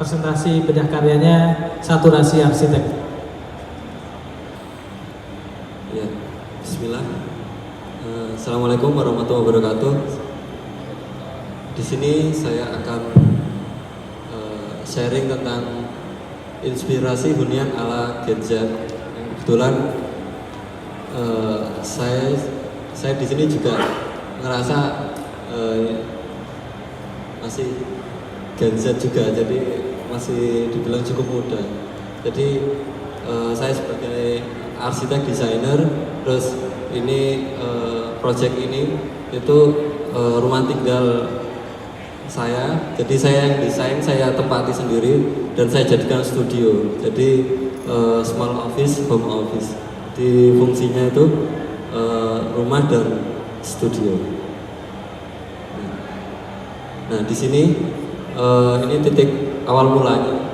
presentasi bedah karyanya Saturasi Arsitek. Ya, Bismillah. Assalamualaikum warahmatullahi wabarakatuh. Di sini saya akan sharing tentang inspirasi hunian ala Gen Z. Kebetulan saya di sini juga ngerasa masih Gen Z juga, jadi masih dibilang cukup muda. Jadi saya sebagai arsitek desainer, terus ini project ini itu rumah tinggal saya. Jadi saya yang desain, saya tempati sendiri dan saya jadikan studio. Jadi small office, home office. Di fungsinya itu rumah dan studio. Nah, di sini ini titik awal mulanya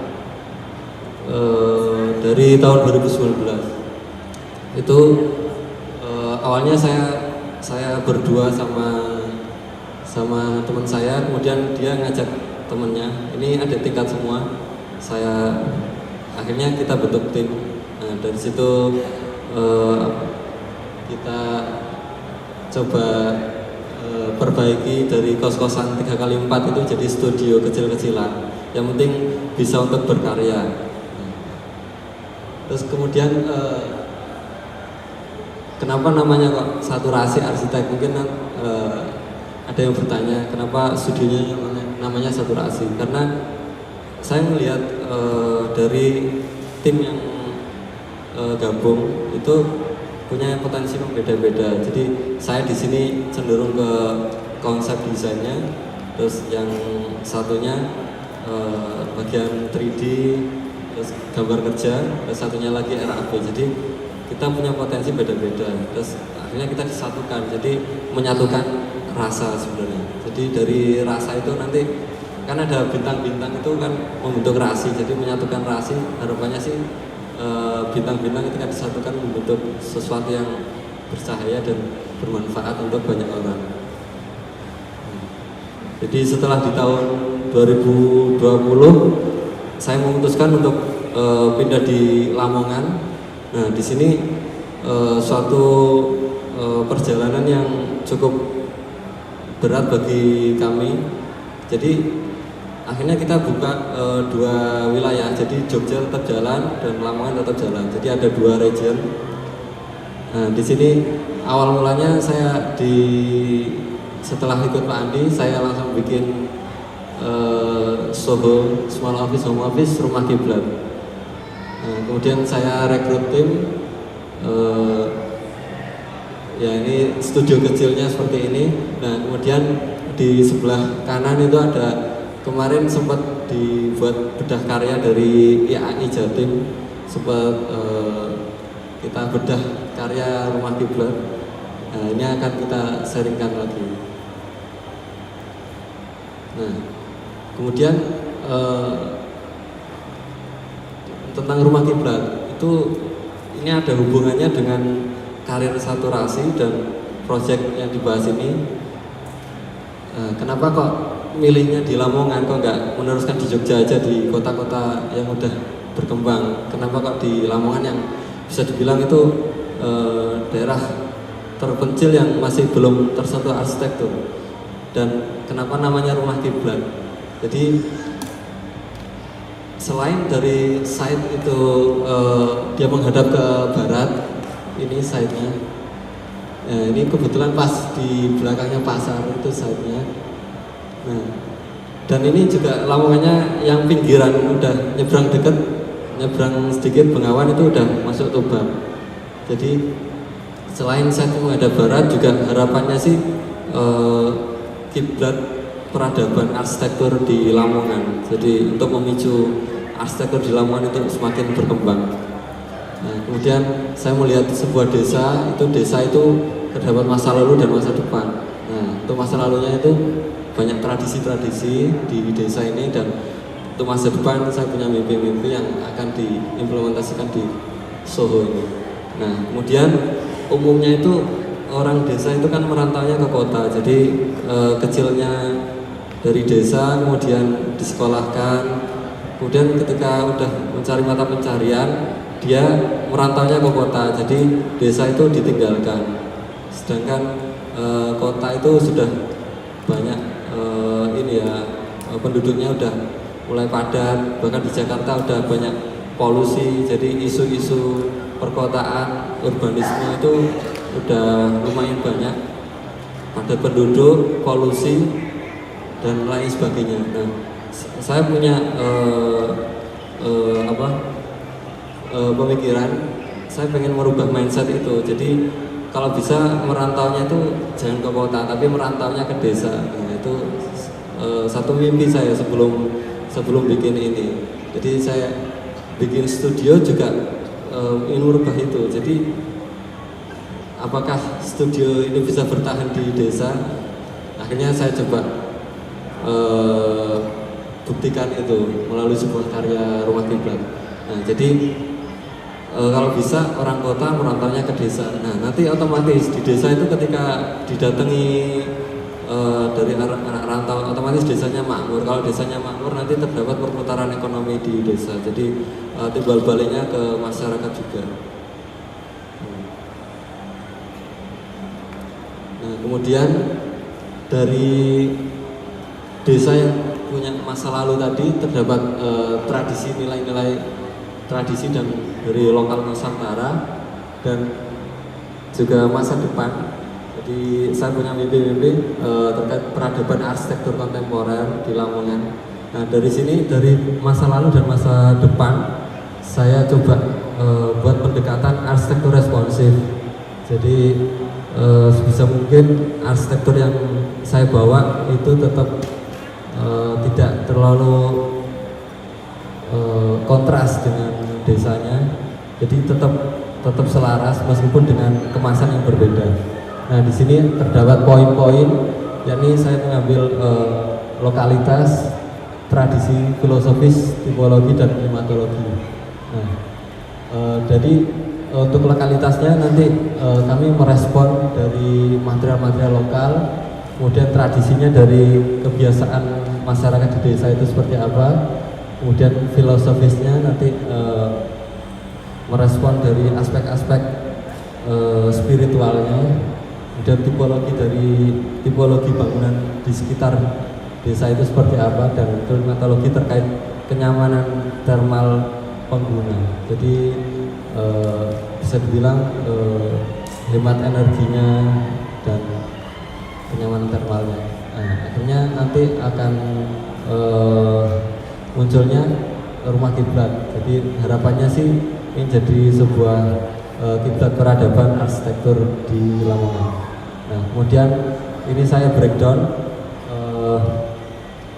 dari tahun 2019. Itu awalnya saya berdua sama teman saya, kemudian dia ngajak temennya. Ini ada tingkat semua. Akhirnya kita bentuk tim. Nah, dari situ kita coba perbaiki dari kos-kosan 3x4 itu jadi studio kecil-kecilan. Yang penting bisa untuk berkarya. Terus kemudian kenapa namanya kok Saturasi Arsitek? Mungkin ada yang bertanya kenapa studionya namanya Saturasi. Karena saya melihat dari tim yang gabung itu punya potensi berbeda-beda. Jadi saya di sini cenderung ke konsep desainnya, terus yang satunya bagian 3D, terus gambar kerja, terus satunya lagi RAB. Jadi kita punya potensi beda-beda. Terus akhirnya kita disatukan. Jadi menyatukan rasa sebenarnya. Jadi dari rasa itu nanti kan ada bintang-bintang itu kan membentuk rasi. Jadi menyatukan rasi, harapannya sih bintang-bintang ketika disatukan membentuk sesuatu yang bercahaya dan bermanfaat untuk banyak orang. Jadi setelah di tahun 2020 saya memutuskan untuk pindah di Lamongan. Nah, di sini suatu perjalanan yang cukup berat bagi kami. Jadi akhirnya kita buka dua wilayah, jadi Jogja tetap jalan dan Lamongan tetap jalan. Jadi ada dua region. Nah, di sini awal mulanya setelah ikut Pak Andi, saya langsung bikin Soho, small office, home office, rumah kiblat. Nah, kemudian saya rekrut tim. Ya, ini studio kecilnya seperti ini. Nah, kemudian di sebelah kanan itu ada, kemarin sempat dibuat bedah karya dari IAI Jatim, sempat kita bedah karya rumah kiblat. Nah, ini akan kita sharingkan lagi. Nah, kemudian tentang rumah kiblat itu, ini ada hubungannya dengan karir Saturasi dan proyek yang dibahas ini. Kenapa kok milihnya di Lamongan, kok nggak meneruskan di Jogja aja, di kota-kota yang udah berkembang? Kenapa kok di Lamongan yang bisa dibilang itu daerah terpencil yang masih belum tersentuh arsitektur? Dan kenapa namanya rumah kiblat? Jadi selain dari site itu dia menghadap ke barat, ini site-nya. Ini kebetulan pas di belakangnya pasar itu site-nya. Nah, dan ini juga Lamongannya yang pinggiran, udah nyebrang deket, nyebrang sedikit Bengawan itu udah masuk Tuban. Jadi selain site menghadap barat, juga harapannya sih kiblat peradaban arsitektur di Lamongan. Jadi untuk memicu arsitektur di Lamongan itu semakin berkembang. Nah, kemudian saya melihat sebuah desa itu terdapat masa lalu dan masa depan. Nah, untuk masa lalunya itu banyak tradisi-tradisi di desa ini, dan untuk masa depan saya punya mimpi-mimpi yang akan diimplementasikan di Soho ini. Nah, kemudian umumnya itu orang desa itu kan merantaunya ke kota, jadi kecilnya dari desa kemudian disekolahkan, Kemudian ketika udah mencari mata pencarian, dia merantaunya ke kota. Jadi desa itu ditinggalkan. Sedangkan kota itu sudah banyak penduduknya udah mulai padat. Bahkan di Jakarta udah banyak polusi. Jadi isu-isu perkotaan, urbanisme itu udah lumayan banyak. Padat penduduk, polusi, dan lain sebagainya. Nah, saya punya pemikiran, saya pengen merubah mindset itu. Jadi kalau bisa merantaunya itu jangan ke kota, tapi merantaunya ke desa. Nah, itu satu mimpi saya sebelum bikin ini. Jadi saya bikin studio juga ingin merubah itu. Jadi apakah studio ini bisa bertahan di desa? Akhirnya saya coba buktikan itu melalui sebuah karya Rumah Kiblat. Nah, jadi kalau bisa orang kota merantaunya ke desa. Nah, nanti otomatis di desa itu ketika didatangi dari anak rantau, otomatis desanya makmur. Kalau desanya makmur, nanti terdapat perputaran ekonomi di desa. Jadi timbal baliknya ke masyarakat juga. Nah, kemudian dari desa yang punya masa lalu tadi terdapat tradisi, nilai-nilai tradisi dan dari lokal Nusantara dan juga masa depan. Jadi saya punya mimpi-mimpi terkait peradaban arsitektur kontemporer di Lamongan. Nah, dari sini, dari masa lalu dan masa depan, saya coba buat pendekatan arsitektur responsif. Jadi sebisa mungkin arsitektur yang saya bawa itu tetap tidak terlalu kontras dengan desanya, jadi tetap selaras meskipun dengan kemasan yang berbeda. Nah, di sini terdapat poin-poin, yakni saya mengambil lokalitas, tradisi, filosofis, tipologi dan klimatologi. Nah, jadi untuk lokalitasnya nanti kami merespon dari material-material lokal, kemudian tradisinya dari kebiasaan masyarakat di desa itu seperti apa, kemudian filosofisnya nanti merespon dari aspek-aspek spiritualnya, kemudian tipologi dari tipologi bangunan di sekitar desa itu seperti apa, dan klimatologi terkait kenyamanan termal pengguna. Jadi bisa dibilang hemat energinya dan kenyamanan termalnya. Nah, akhirnya nanti akan munculnya Rumah Kiblat. Jadi harapannya sih ini jadi sebuah kiblat peradaban arsitektur di Lamongan. Nah, kemudian ini saya breakdown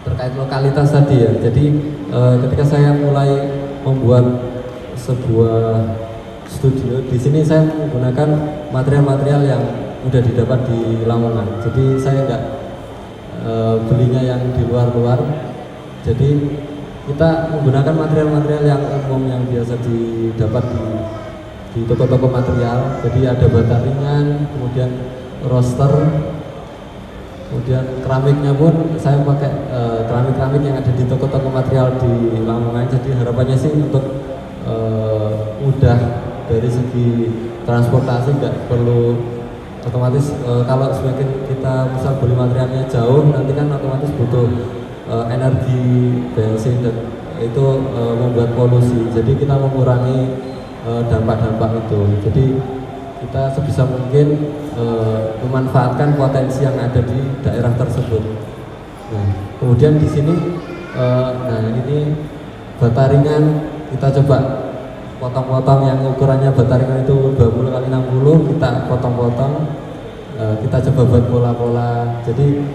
terkait lokalitas tadi ya. Jadi ketika saya mulai membuat sebuah studio, di sini saya menggunakan material-material yang udah didapat di Lamongan. Jadi saya nggak belinya yang di luar-luar. Jadi kita menggunakan material-material yang umum yang biasa didapat di toko-toko material. Jadi ada bata ringan, kemudian roster, kemudian keramiknya pun saya pakai keramik-keramik yang ada di toko-toko material di Lamongan. Jadi harapannya sih untuk mudah dari segi transportasi, nggak perlu otomatis kalau semakin kita misal beli materialnya jauh, nanti kan otomatis butuh energi bensin dan itu membuat polusi. Jadi kita mengurangi dampak-dampak itu. Jadi kita sebisa mungkin memanfaatkan potensi yang ada di daerah tersebut. Nah, kemudian di sini, nah ini bata ringan kita coba potong-potong, yang ukurannya bata ringan itu 20 kali 60 kita potong-potong, kita coba buat pola-pola. Jadi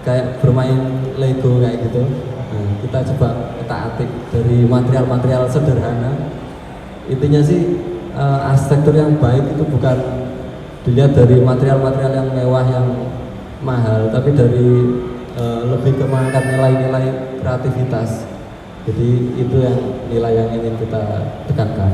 kayak bermain Lego kayak gitu. Nah, kita coba atik dari material-material sederhana. Intinya sih arsitektur yang baik itu bukan dilihat dari material-material yang mewah yang mahal, tapi dari lebih ke mengangkat nilai-nilai kreativitas. Jadi itu yang nilai yang ingin kita tekankan.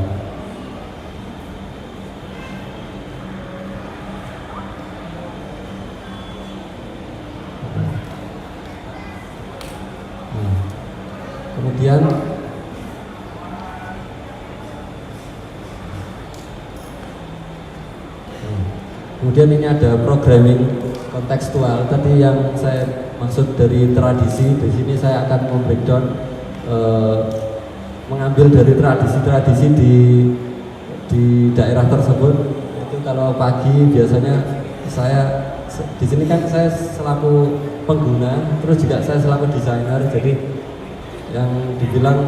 Kemudian ini ada programming kontekstual. Tadi yang saya maksud dari tradisi, di sini saya akan membreakdown, mengambil dari tradisi-tradisi di daerah tersebut. Itu kalau pagi biasanya saya di sini kan saya selaku pengguna, terus juga saya selaku desainer. Jadi yang dibilang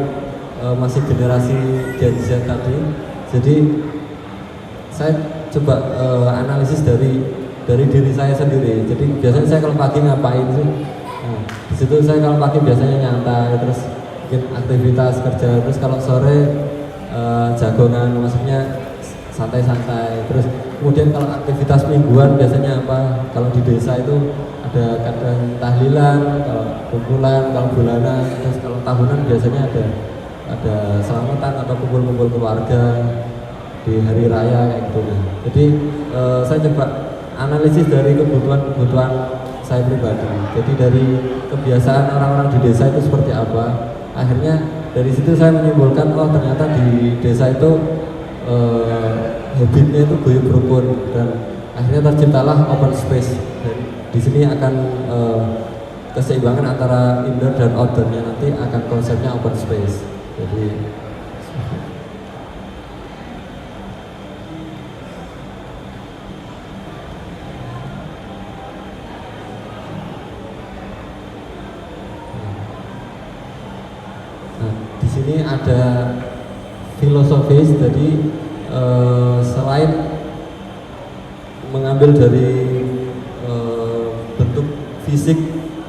masih generasi Gen Z tadi. Jadi saya coba analisis dari diri saya sendiri. Jadi biasanya saya kalau pagi ngapain sih? Nah, di situ saya kalau pagi biasanya nyantai, terus bikin aktivitas kerja. Terus kalau sore jagongan, maksudnya santai-santai. Terus kemudian kalau aktivitas mingguan biasanya apa? Kalau di desa itu ada kadang tahlilan, kalau kumpulan, kalau bulanan. Terus kalau tahunan biasanya ada selamatan atau kumpul-kumpul keluarga di hari raya kayak gitu. Nah, jadi saya coba analisis dari kebutuhan saya pribadi. Jadi dari kebiasaan orang-orang di desa itu seperti apa. Akhirnya dari situ saya menyimpulkan, oh ternyata di desa itu habitnya itu guyub rukun, dan akhirnya terciptalah open space. Dan di sini akan keseimbangan antara indoor dan outdoornya nanti akan konsepnya open space. Jadi di sini ada filosofis. Jadi selain mengambil dari bentuk fisik,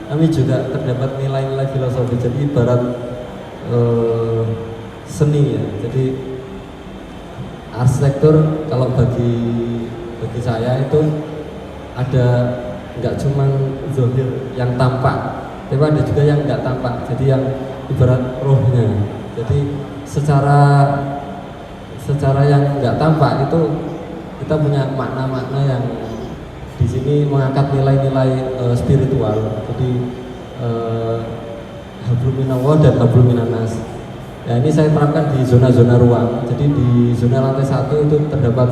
kami juga terdapat nilai-nilai filosofi. Jadi ibarat seni ya. Jadi arsitektur kalau bagi saya itu ada nggak cuma zahir yang tampak, tapi ada juga yang nggak tampak. Jadi yang ibarat rohnya. Jadi secara yang nggak tampak itu kita punya makna-makna yang di sini mengangkat nilai-nilai spiritual. Jadi hablum minallah dan hablum minannas. Ya, ini saya terapkan di zona-zona ruang. Jadi di zona lantai 1 itu terdapat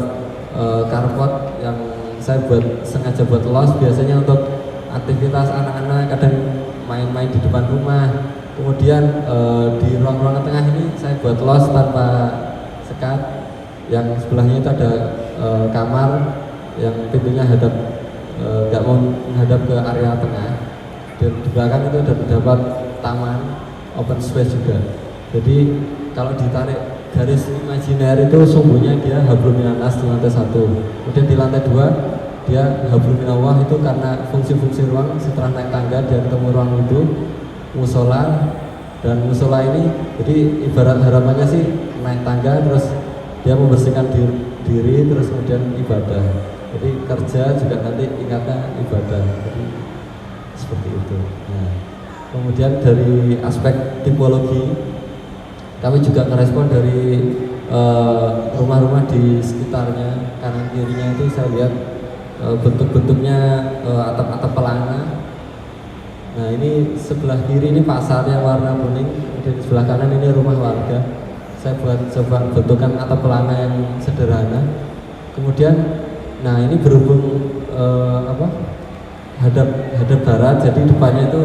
carport yang saya sengaja buat los, biasanya untuk aktivitas anak-anak, kadang main-main di depan rumah. Kemudian di ruang-ruang tengah ini saya buat los tanpa sekat. Yang sebelahnya itu ada kamar yang pintunya nggak mau menghadap ke area tengah. Dan di belakang itu ada terdapat taman open space juga. Jadi kalau ditarik garis imajiner itu sumbunya dia hablum minannas di lantai 1. Kemudian di lantai 2 dia hablum minallah, itu karena fungsi-fungsi ruang. Setelah naik tangga dia ketemu ruang wudhu, musola, dan musola ini jadi ibarat harapannya sih naik tangga terus dia membersihkan diri terus kemudian ibadah. Jadi kerja juga nanti ingatnya ibadah. Jadi seperti itu. Nah, kemudian dari aspek tipologi kami juga merespon dari rumah-rumah di sekitarnya. Kanan kirinya itu saya lihat bentuk-bentuknya atap-atap pelana. Nah, ini sebelah kiri ini pasar yang warna kuning, kemudian sebelah kanan ini rumah warga. Saya coba bentukan atap pelana yang sederhana. Kemudian, nah ini berhubung hadap barat, jadi depannya itu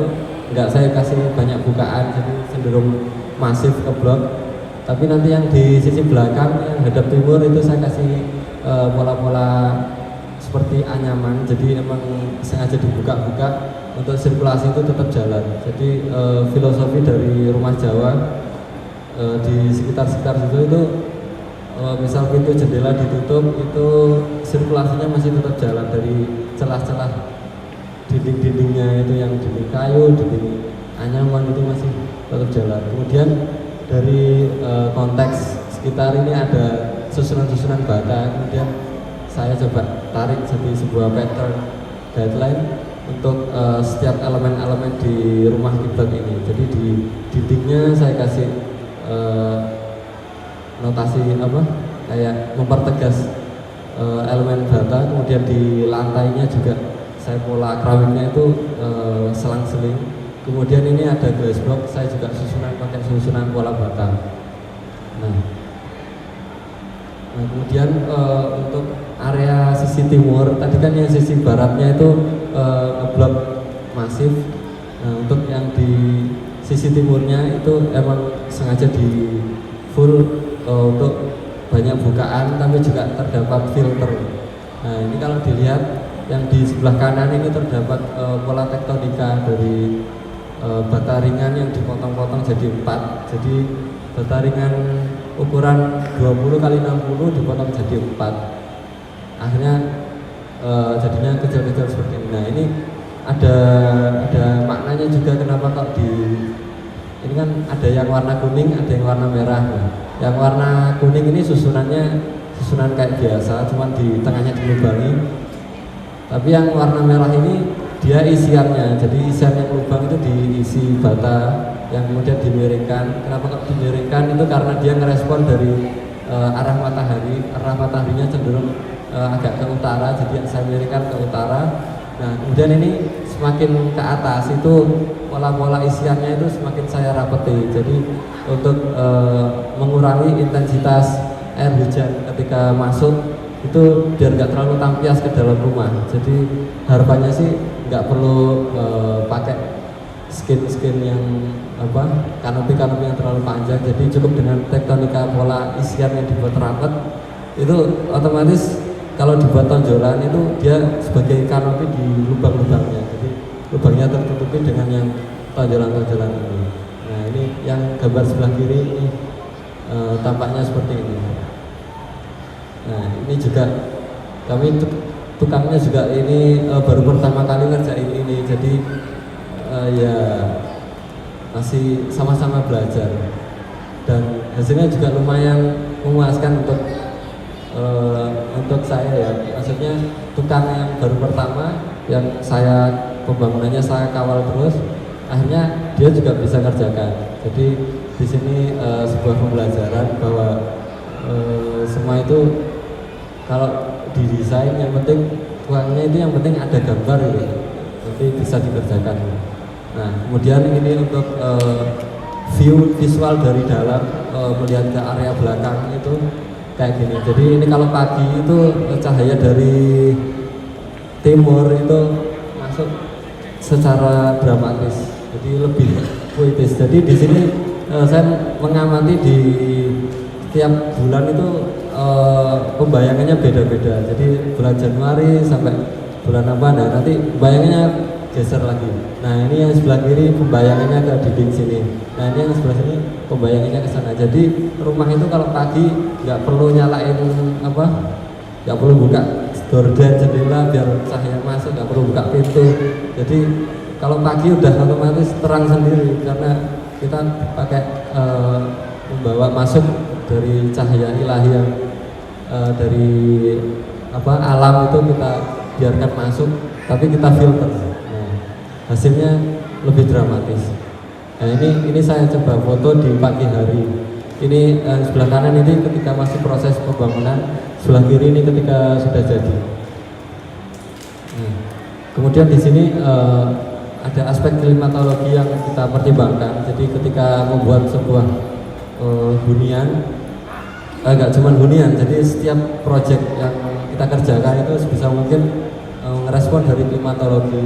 nggak saya kasih banyak bukaan, jadi cenderung masif ke blok. Tapi nanti yang di sisi belakang yang hadap timur itu saya kasih pola-pola seperti anyaman. Jadi emang sengaja dibuka-buka untuk sirkulasi itu tetap jalan. Jadi filosofi dari rumah Jawa di sekitar situ itu misal pintu jendela ditutup, itu sirkulasinya masih tetap jalan dari celah-celah dinding-dindingnya, itu yang dinding kayu, dinding anyaman itu masih tetap jalan. Kemudian dari konteks sekitar ini ada susunan-susunan bata. Kemudian saya coba tarik jadi sebuah pattern guideline untuk setiap elemen-elemen di rumah kiblat ini. Jadi di dindingnya saya kasih notasi kayak mempertegas elemen bata. Kemudian di lantainya juga saya pola keramiknya itu selang-seling. kemudian ini ada glass block, saya juga pakai susunan pola bata. Nah, kemudian untuk area sisi timur, tadi kan yang sisi baratnya itu ngeblok masif. Nah, untuk yang di sisi timurnya itu emang sengaja di full untuk banyak bukaan, tapi juga terdapat filter. Nah, ini kalau dilihat yang di sebelah kanan ini terdapat pola tektonika dari bata ringan yang dipotong-potong jadi 4. Jadi bata ringan ukuran 20 kali 60 dipotong jadi 4. Akhirnya jadinya kecil-kecil seperti ini. Nah, ini ada maknanya juga kenapa kok ini kan ada yang warna kuning, ada yang warna merah. Nah, yang warna kuning ini susunan kayak biasa, cuman di tengahnya dilubangi. Tapi yang warna merah ini dia isiannya, jadi isian yang lubang itu diisi bata yang kemudian dimiringkan. Kenapa kok dimiringkan? Itu karena dia ngerespon dari arah matahari. Arah mataharinya cenderung agak ke utara, jadi saya miringkan ke utara. Nah, kemudian ini semakin ke atas itu pola-pola isiannya itu semakin saya rapeti. Jadi untuk mengurangi intensitas air hujan ketika masuk itu biar nggak terlalu tampias ke dalam rumah. Jadi harapannya sih nggak perlu pakai skin yang kanopi yang terlalu panjang. Jadi cukup dengan tektonika pola isian yang dibuat rapet itu otomatis kalau dibuat tonjolan itu dia sebagai kanopi di lubang-lubangnya. Jadi lubangnya tertutupi dengan yang tonjolan-tonjolan ini. Nah, ini yang gambar sebelah kiri ini tampaknya seperti ini. Nah, ini juga kami tukangnya juga ini baru pertama kali ngerjain ini. Jadi ya masih sama-sama belajar dan hasilnya juga lumayan memuaskan untuk saya ya. Maksudnya tukang yang baru pertama yang pembangunannya saya kawal terus, akhirnya dia juga bisa kerjakan. Jadi di sini sebuah pembelajaran bahwa semua itu kalau didesain yang penting uangnya itu yang penting ada gambar gitu, nanti bisa dikerjakan. Nah, kemudian ini untuk visual dari dalam melihat ke area belakang itu kayak gini. Jadi ini kalau pagi itu cahaya dari timur itu masuk secara dramatis, jadi lebih puitis. Jadi di sini saya mengamati di tiap bulan itu pembayangannya beda-beda. Jadi bulan Januari sampai bulan apa, nah nanti bayangannya geser lagi. Nah, ini yang sebelah kiri pembayangannya ke dinding sini. Nah, ini yang sebelah sini pembayangannya ke sana. Jadi rumah itu kalau pagi nggak perlu nyalain nggak perlu buka gorden jendela biar cahaya masuk, nggak perlu buka pintu. Jadi kalau pagi udah otomatis terang sendiri karena kita pakai membawa masuk dari cahaya ilahi yang dari alam itu kita biarkan masuk, tapi kita filter. Nah, hasilnya lebih dramatis. Nah, ini saya coba foto di pagi hari. Ini sebelah kanan ini ketika masih proses pembangunan, sebelah kiri ini ketika sudah jadi. Nah, kemudian di sini ada aspek klimatologi yang kita pertimbangkan. Jadi ketika membuat sebuah hunian, nggak cuma hunian, jadi setiap proyek yang kita kerjakan itu sebisa mungkin ngerespon dari klimatologi.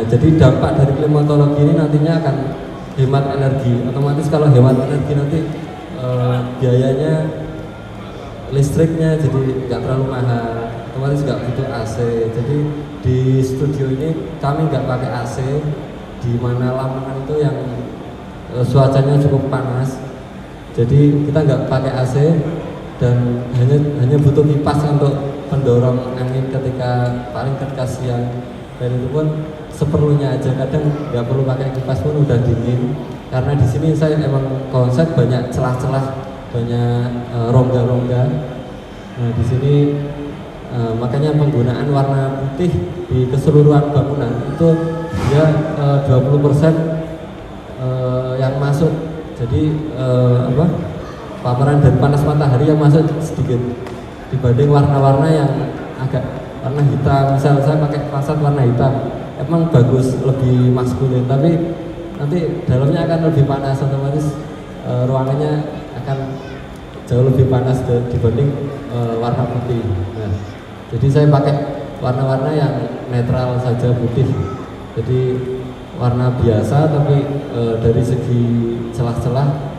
Jadi dampak dari klimatologi ini nantinya akan hemat energi. Otomatis kalau hemat energi nanti biayanya listriknya jadi nggak terlalu mahal, otomatis nggak butuh AC. Jadi di studio ini kami nggak pakai AC, di mana lamanan itu yang cuacanya cukup panas. Jadi kita nggak pakai AC dan hanya butuh kipas untuk pendorong angin ketika siang, dan itu pun seperlunya aja. Kadang nggak perlu pakai kipas pun udah dingin, karena di sini saya emang konsep banyak celah-celah, banyak rongga-rongga. Nah, di sini makanya penggunaan warna putih di keseluruhan bangunan itu dia 20% yang masuk. Jadi paparan dari panas matahari yang masuk sedikit dibanding warna-warna yang agak warna hitam. Misal saya pakai fasad warna hitam, emang bagus, lebih maskulin, tapi nanti dalamnya akan lebih panas, otomatis ruangannya akan jauh lebih panas dibanding warna putih. Nah, jadi saya pakai warna-warna yang netral saja, putih. Jadi warna biasa, tapi dari segi celah-celah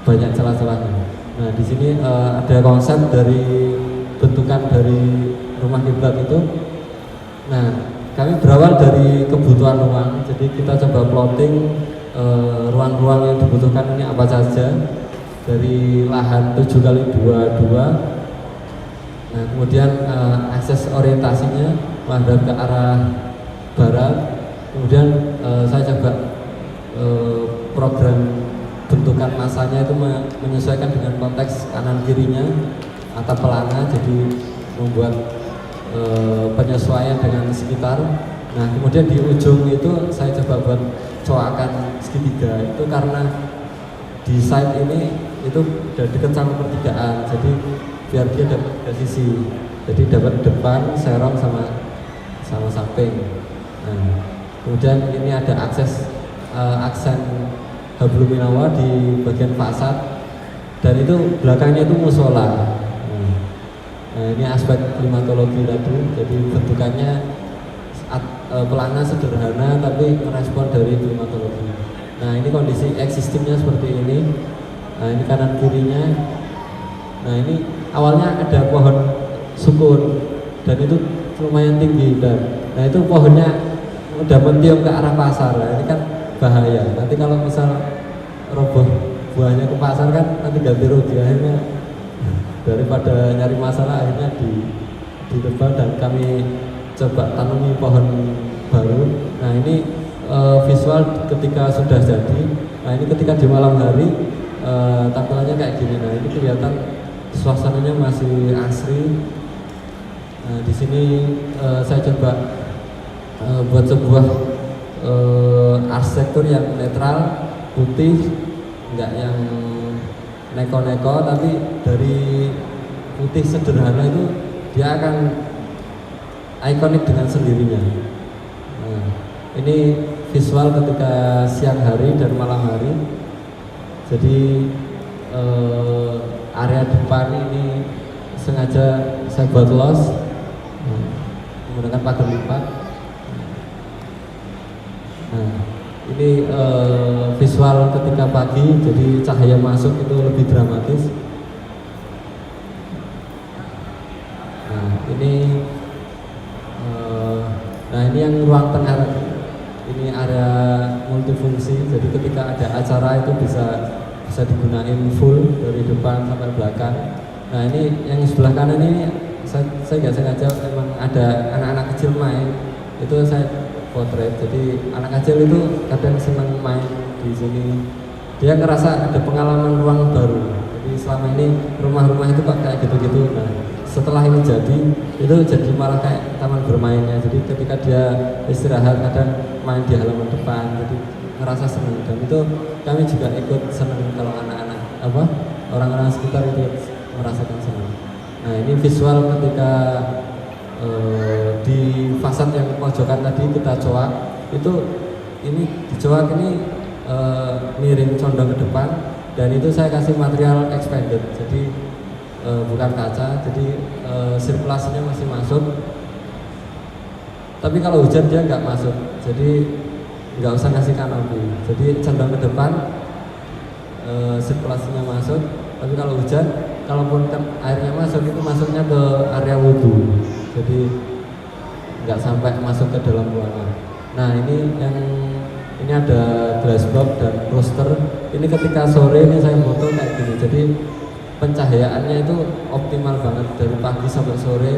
banyak celah-celahnya. Nah, di sini ada konsep dari bentukan dari rumah kiblat itu. Nah, kami berawal dari kebutuhan ruang, jadi kita coba plotting ruang-ruang yang dibutuhkan ini apa saja, dari lahan 7x22. Nah, kemudian akses orientasinya menghadap ke arah barat. Kemudian saya coba program bentukan masanya itu menyesuaikan dengan konteks kanan kirinya atap pelana, jadi membuat penyesuaian dengan sekitar. Nah, kemudian di ujung itu saya coba buat coakan segitiga, itu karena di side ini itu udah deket sama pertigaan, jadi biar dia dapat ke sisi, jadi dapat depan, serong sama samping. Nah, kemudian ini ada aksen habluminawa di bagian fasad, dan itu belakangnya itu musola. Nah, ini aspek klimatologi tadi, jadi bentukannya pelana sederhana tapi merespon dari klimatologi. Nah, ini kondisi existingnya seperti ini. Nah, ini kanan kirinya. Nah, ini awalnya ada pohon sukun dan itu lumayan tinggi, nah itu pohonnya udah mentiung ke arah pasar. Nah, ini kan bahaya. Nanti kalau misal roboh buahnya ke pasar kan nanti ganti rugi, akhirnya daripada nyari masalah akhirnya ditebang dan kami coba tanami pohon baru. Nah, ini visual ketika sudah jadi. Nah, ini ketika di malam hari tampilannya kayak gini. Nah, ini kelihatan suasananya masih asri. Nah, di sini saya coba buat sebuah arsitektur yang netral, putih, enggak yang neko-neko, tapi dari putih sederhana itu dia akan ikonik dengan sendirinya. Nah, ini visual ketika siang hari dan malam hari. Jadi area depan ini sengaja saya buat los menggunakan pagar lipat. Nah, ini visual ketika pagi, jadi cahaya masuk itu lebih dramatis. Nah, ini yang ruang tengah. Ini area multifungsi, jadi ketika ada acara itu bisa digunain full dari depan sampai belakang. Nah, ini yang sebelah kanan ini saya nggak sengaja, memang ada anak-anak kecil main, itu saya potret. Jadi anak kecil itu kadang senang main di sini, dia ngerasa ada pengalaman ruang baru. Jadi selama ini rumah-rumah itu kok kayak gitu-gitu. Nah, setelah ini jadi malah kayak taman bermainnya. Jadi ketika dia istirahat kadang main di halaman depan, jadi ngerasa senang. Dan itu kami juga ikut senang kalau anak-anak orang-orang sekitar itu merasakan senang. Nah, ini visual ketika di fasad yang pojokan tadi kita coak, itu ini dicoak ini miring condong ke depan, dan itu saya kasih material expanded, jadi bukan kaca, jadi sirkulasinya masih masuk. Tapi kalau hujan dia nggak masuk, jadi nggak usah ngasih kanopi, jadi condong ke depan, sirkulasinya masuk. Tapi kalau hujan, kalaupun airnya masuk, itu masuknya ke area wudhu, jadi nggak sampai masuk ke dalam ruangan. Nah, ini ada glass box dan roster. Ini ketika sore ini saya foto kayak gini, jadi pencahayaannya itu optimal banget dari pagi sampai sore.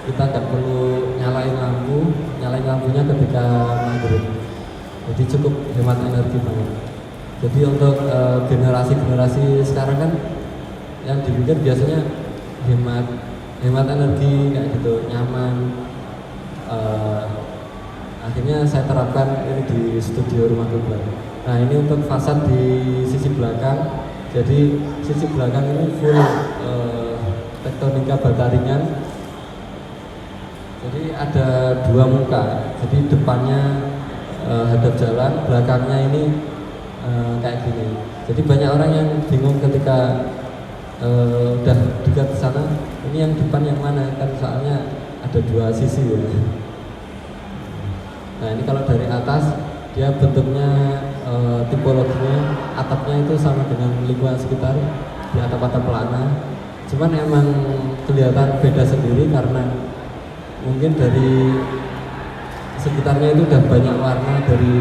Kita nggak perlu nyalain lampunya ketika maghrib, jadi cukup hemat energi banget. Jadi untuk generasi sekarang kan yang dipikir biasanya hemat energi kayak gitu, nyaman. Akhirnya saya terapkan ini di studio Rumah Kiblat. Nah, ini untuk fasad di sisi belakang. Jadi sisi belakang ini full tektonika bata ringan. Jadi ada dua muka. Jadi depannya hadap jalan, belakangnya ini kayak gini. Jadi banyak orang yang bingung ketika udah dekat sana, ini yang depan yang mana, kan soalnya ada dua sisi ya. Nah ini kalau dari atas dia bentuknya tipologinya atapnya itu sama dengan lingkungan sekitar di atap-atap pelana. Cuman emang kelihatan beda sendiri karena mungkin dari sekitarnya itu udah banyak warna, dari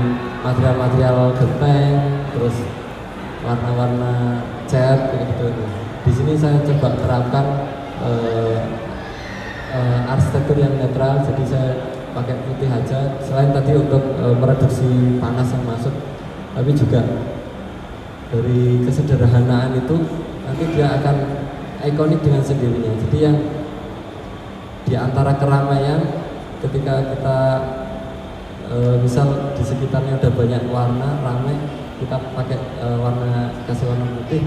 material-material genteng, terus warna-warna cat kayak gitu. Di sini saya coba terapkan arsitektur yang netral, jadi saya pakai putih aja. Selain tadi untuk mereduksi panas yang masuk, tapi juga dari kesederhanaan itu nanti dia akan ikonik dengan sendirinya. Jadi yang di antara keramaian ketika kita misal di sekitarnya udah banyak warna ramai, kita pakai kasih warna putih,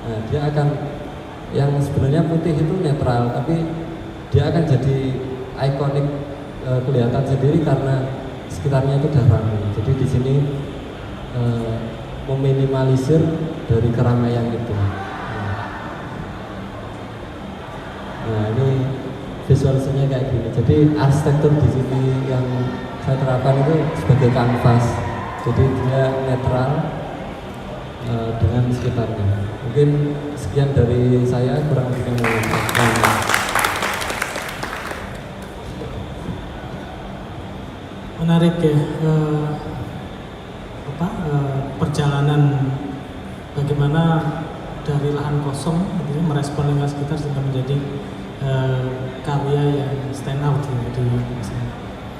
nah dia akan, yang sebenarnya putih itu netral tapi dia akan jadi ikonik, kelihatan sendiri karena sekitarnya itu udah ramai. Jadi di sini meminimalisir dari keramaian itu. Nah ini visualisasinya kayak gini. Jadi arsitektur di sini yang saya terapkan itu sebagai kanvas. Jadi dia netral dengan sekitarnya. Mungkin sekian dari saya, kurang lebihnya mohon maaf. Menarik ya, perjalanan bagaimana dari lahan kosong gitu ya, merespon lingkungan sekitar sehingga menjadi karya yang stand out ya, di